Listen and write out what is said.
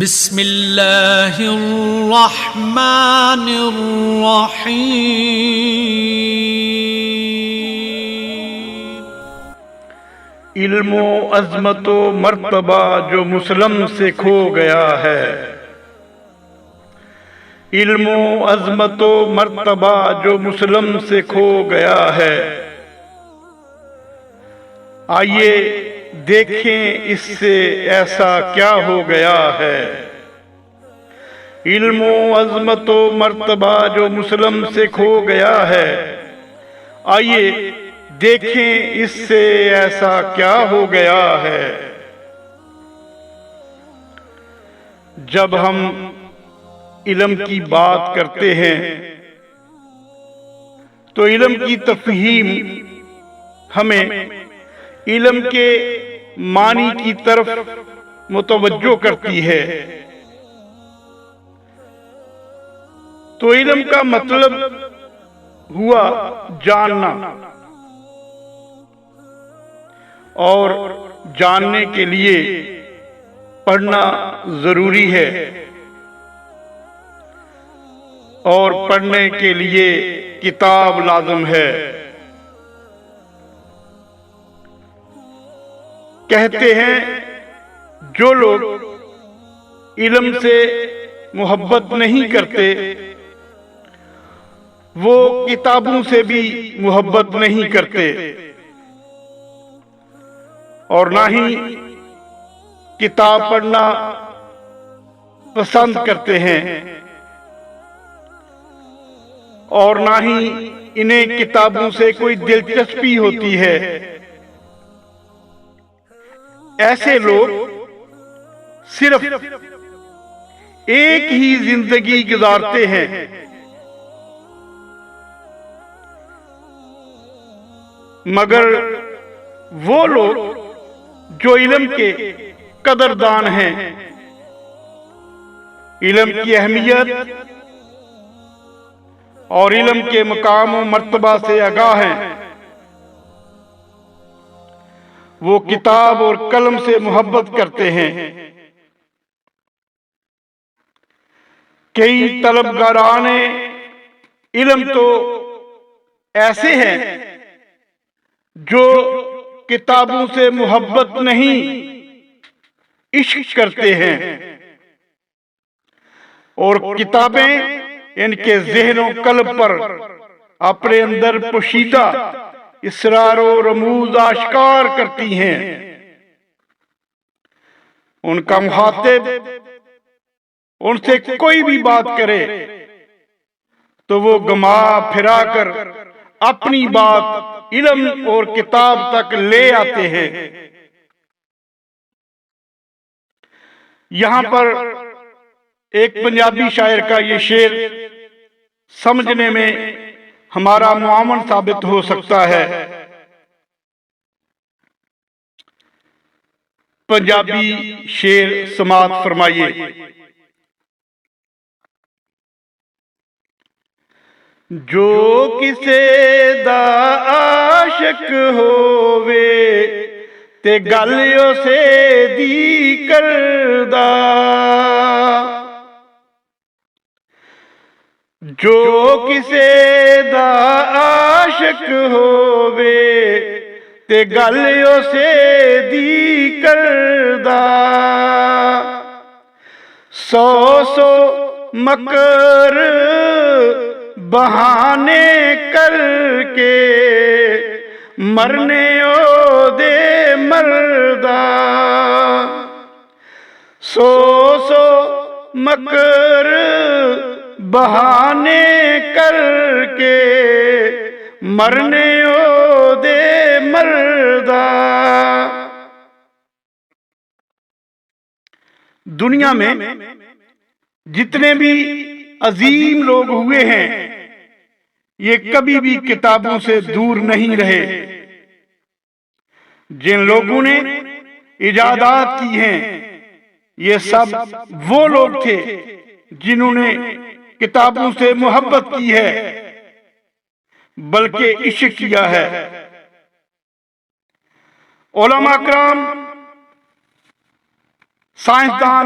بسم اللہ الرحمن الرحیم۔ علم و عظمت و مرتبہ جو مسلم سے کھو گیا ہے، علم و عظمت و مرتبہ جو مسلم سے کھو گیا ہے، آئیے دیکھیں اس سے ایسا کیا ہو گیا ہے۔ علم و عظمت و مرتبہ جو مسلم سے کھو گیا ہے، آئیے دیکھیں اس سے ایسا کیا ہو گیا ہے۔ جب ہم علم کی بات کرتے ہیں تو علم کی تفہیم ہمیں علم کے معنی کی طرف متوجہ کرتی ہے۔ تو علم کا مطلب ہوا جاننا، اور جاننے کے لیے پڑھنا ضروری ہے، اور پڑھنے کے لیے کتاب لازم ہے۔ کہتے ہیں جو لوگ علم سے محبت نہیں کرتے وہ کتابوں سے بھی محبت نہیں کرتے، اور نہ ہی کتاب پڑھنا پسند کرتے ہیں، اور نہ ہی انہیں کتابوں سے کوئی دلچسپی ہوتی ہے۔ ایسے لوگ صرف ایک ہی زندگی گزارتے ہیں، مگر وہ لوگ جو علم کے قدردان ہیں، علم کی اہمیت اور علم کے مقام و مرتبہ سے آگاہ ہیں، وہ کتاب اور قلم سے محبت کرتے ہیں۔ کئی طلبگاران علم تو ایسے ہیں جو کتابوں سے محبت نہیں، عشق کرتے ہیں، اور کتابیں ان کے ذہن و قلب پر اپنے اندر پوشیدہ اسرار و رموز آشکار کرتی ہیں۔ ان کا مخاطب ان سے کوئی بھی بات کرے تو وہ گما پھرا کر اپنی بات علم اور کتاب تک لے آتے ہیں۔ یہاں پر ایک پنجابی شاعر کا یہ شعر سمجھنے میں ہمارا معاون ثابت ہو سکتا ہے۔ پنجابی شعر سماعت فرمائیے۔ جو کسے دا عاشق ہووے تے گل اسے دی کردا، جو کسے دا عاشق ہووے تے گل اسے دی کردا، سو سو مکر بہانے کر کے مرنے او دے مردا، سو سو مکر بہانے کر کے مرنے او دے مردا۔ دنیا میں جتنے بھی عظیم لوگ ہوئے ہیں یہ کبھی بھی کتابوں سے دور نہیں رہے۔ جن لوگوں نے ایجادات کی ہیں یہ سب وہ لوگ تھے جنہوں نے کتابوں سے محبت کی ہے، بلکہ عشق کیا ہے۔ علماء کرام، سائنسدان،